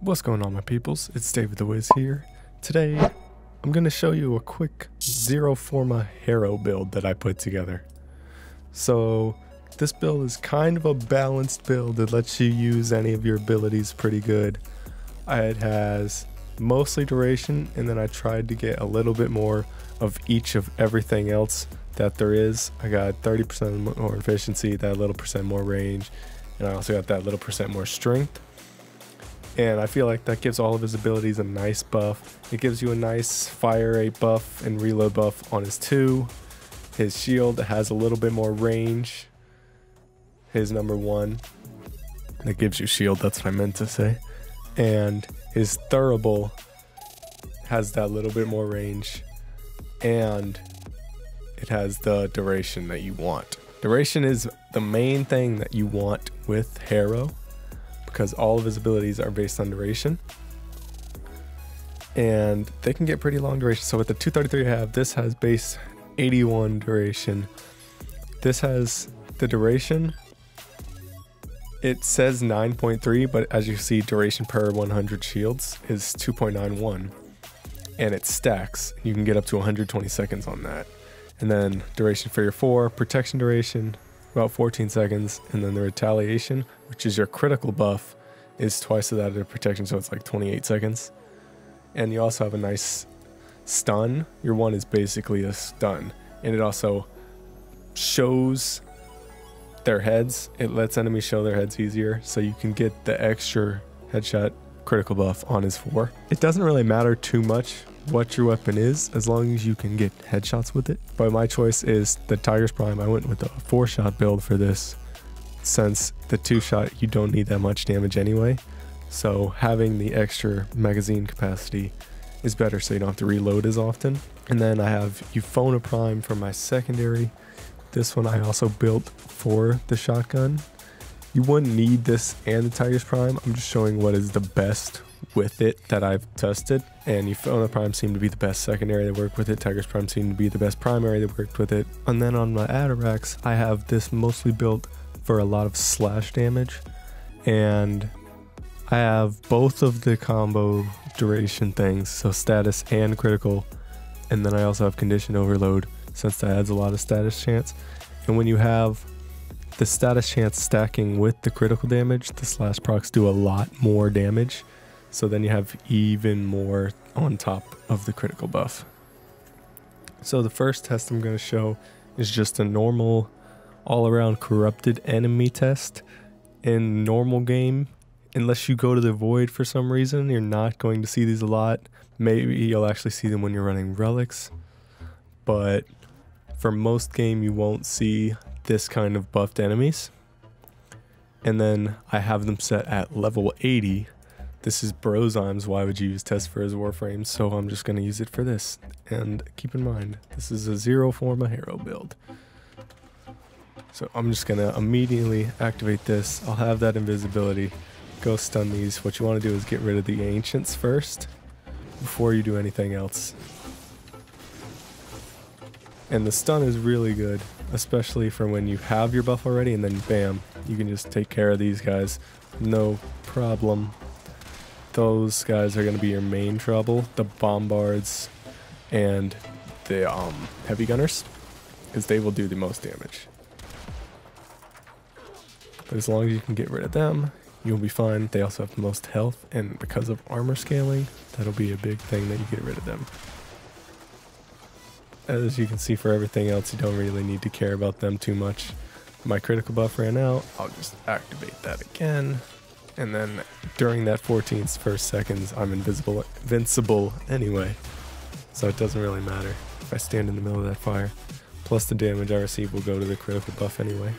What's going on, my peoples? It's David the Wiz here. Today, I'm going to show you a quick Forma Harrow build that I put together. So, this build is kind of a balanced build that lets you use any of your abilities pretty good. It has mostly duration, and then I tried to get a little bit more of each of everything else that there is. I got 30% more efficiency, that little percent more range, and I also got that little percent more strength. And I feel like that gives all of his abilities a nice buff. It gives you a nice fire rate buff and reload buff on his 2. His shield has a little bit more range. His number 1. That gives you shield, that's what I meant to say. And his Thurable has that little bit more range. And it has the duration that you want. Duration is the main thing that you want with Harrow, because all of his abilities are based on duration, and they can get pretty long duration. So with the 233 I have, this has base 81 duration. This has the duration, it says 9.3, but as you see, duration per 100 shields is 2.91, and it stacks. You can get up to 120 seconds on that. And then duration for your 4, protection duration, about 14 seconds, and then the retaliation, which is your critical buff, is twice of that of the protection, so it's like 28 seconds. And you also have a nice stun. Your 1 is basically a stun, and it also shows their heads. It lets enemies show their heads easier, so you can get the extra headshot critical buff on his 4. It doesn't really matter too much what your weapon is, as long as you can get headshots with it. But my choice is the Tiger's Prime. I went with a 4-shot build for this, since the 2-shot you don't need that much damage anyway. So having the extra magazine capacity is better, so you don't have to reload as often. And then I have Forma Prime for my secondary. This one I also built for the shotgun. You wouldn't need this and the Tiger's Prime. I'm just showing what is the best with it that I've tested, and Forma Prime seemed to be the best secondary that worked with it. Tiger's Prime seemed to be the best primary that worked with it. And then on my Atarax, I have this mostly built for a lot of slash damage, and I have both of the combo duration things, so status and critical, and then I also have condition overload, since that adds a lot of status chance. And when you have the status chance stacking with the critical damage, the slash procs do a lot more damage, so then you have even more on top of the critical buff. So the first test I'm going to show is just a normal all-around corrupted enemy test. In normal game, unless you go to the void for some reason, you're not going to see these a lot. Maybe you'll actually see them when you're running relics, but for most game you won't see this kind of buffed enemies. And then I have them set at level 80. This is Brozyme's Why Would You Use Test for his Warframe, so I'm just going to use it for this. And keep in mind, this is a Forma Harrow build. So I'm just going to immediately activate this. I'll have that invisibility. Go stun these. What you want to do is get rid of the ancients first before you do anything else. And the stun is really good, especially for when you have your buff already, and then bam, you can just take care of these guys. No problem. Those guys are going to be your main trouble, the bombards and the heavy gunners, because they will do the most damage. But as long as you can get rid of them, you'll be fine. They also have the most health, and because of armor scaling, that'll be a big thing that you get rid of them. As you can see, for everything else, you don't really need to care about them too much. My critical buff ran out. I'll just activate that again. And then during that 14th first seconds, I'm invincible anyway. So it doesn't really matter if I stand in the middle of that fire. Plus the damage I receive will go to the critical buff anyway.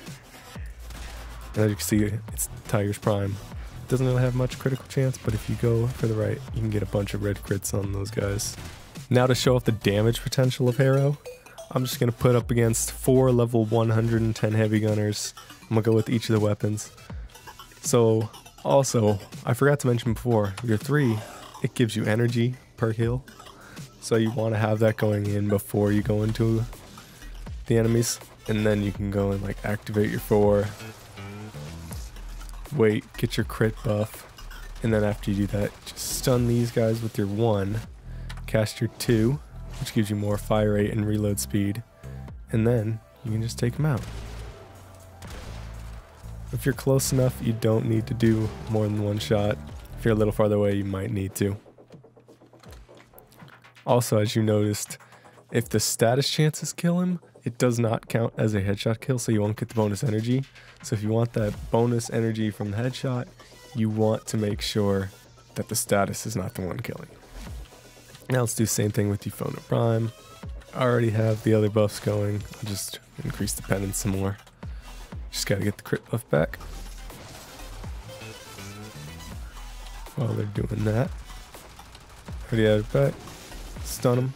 And as you can see, it's Tiger's Prime. It doesn't really have much critical chance, but if you go for the right, you can get a bunch of red crits on those guys. Now to show off the damage potential of Harrow, I'm just going to put up against 4 level 110 heavy gunners. I'm going to go with each of the weapons. So also, I forgot to mention before, your 3, it gives you energy per kill. So you want to have that going in before you go into the enemies. And then you can go and like activate your 4. Wait, get your crit buff, And then after you do that, just stun these guys with your 1, cast your 2, which gives you more fire rate and reload speed, and then you can just take them out. If you're close enough, you don't need to do more than 1 shot. If you're a little farther away, you might need to. Also, as you noticed, if the status chances kill him, it does not count as a headshot kill, so you won't get the bonus energy. So if you want that bonus energy from the headshot, you want to make sure that the status is not the one killing. Now let's do the same thing with the Forma Prime. I already have the other buffs going. I'll just increase the penance some more. Just gotta get the crit buff back. While they're doing that, already have it back. Stun them.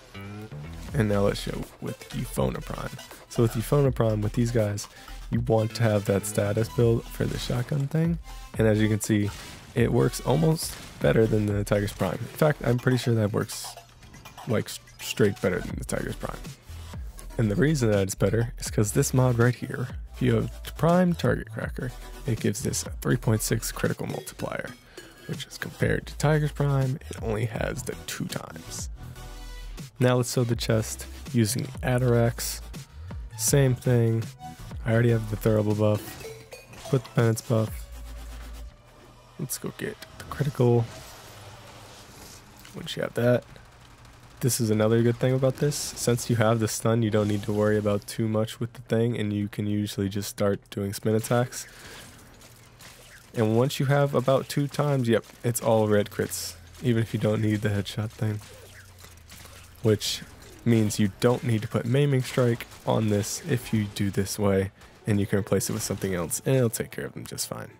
And now let's show with the Forma Prime. So with the Forma Prime, with these guys, you want to have that status build for the shotgun thing. And as you can see, it works almost better than the Tiger's Prime. In fact, I'm pretty sure that works like straight better than the Tiger's Prime. And the reason that it's better is because this mod right here, if you have Prime Target Cracker, it gives this a 3.6 critical multiplier, which is compared to Tiger's Prime, it only has the 2 times. Now let's sew the chest using Atarax. Same thing. I already have the Thurible buff. Put the penance buff. Let's go get the critical. Once you have that, this is another good thing about this. Since you have the stun, you don't need to worry about too much with the thing, and you can usually just start doing spin attacks. And once you have about 2 times, yep, it's all red crits, even if you don't need the headshot thing. Which means you don't need to put Maiming Strike on this if you do this way, and you can replace it with something else, and it'll take care of them just fine.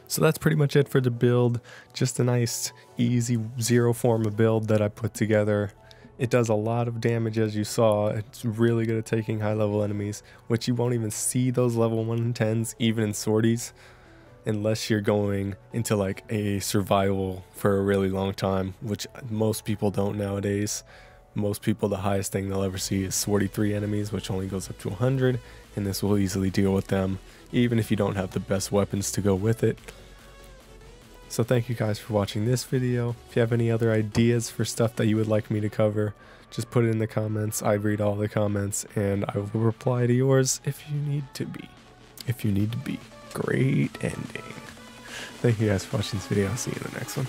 So that's pretty much it for the build. Just a nice, easy, zero Forma build that I put together. It does a lot of damage, as you saw. It's really good at taking high-level enemies, which you won't even see those level 110s, even in sorties, unless you're going into like a survival for a really long time, which most people don't nowadays. Most people, the highest thing they'll ever see is 43 enemies, which only goes up to 100, and this will easily deal with them, even if you don't have the best weapons to go with it. So thank you guys for watching this video. If you have any other ideas for stuff that you would like me to cover, just put it in the comments. I read all the comments, and I will reply to yours if you need to be. If you need to be. Great ending. Thank you guys for watching this video. I'll see you in the next one.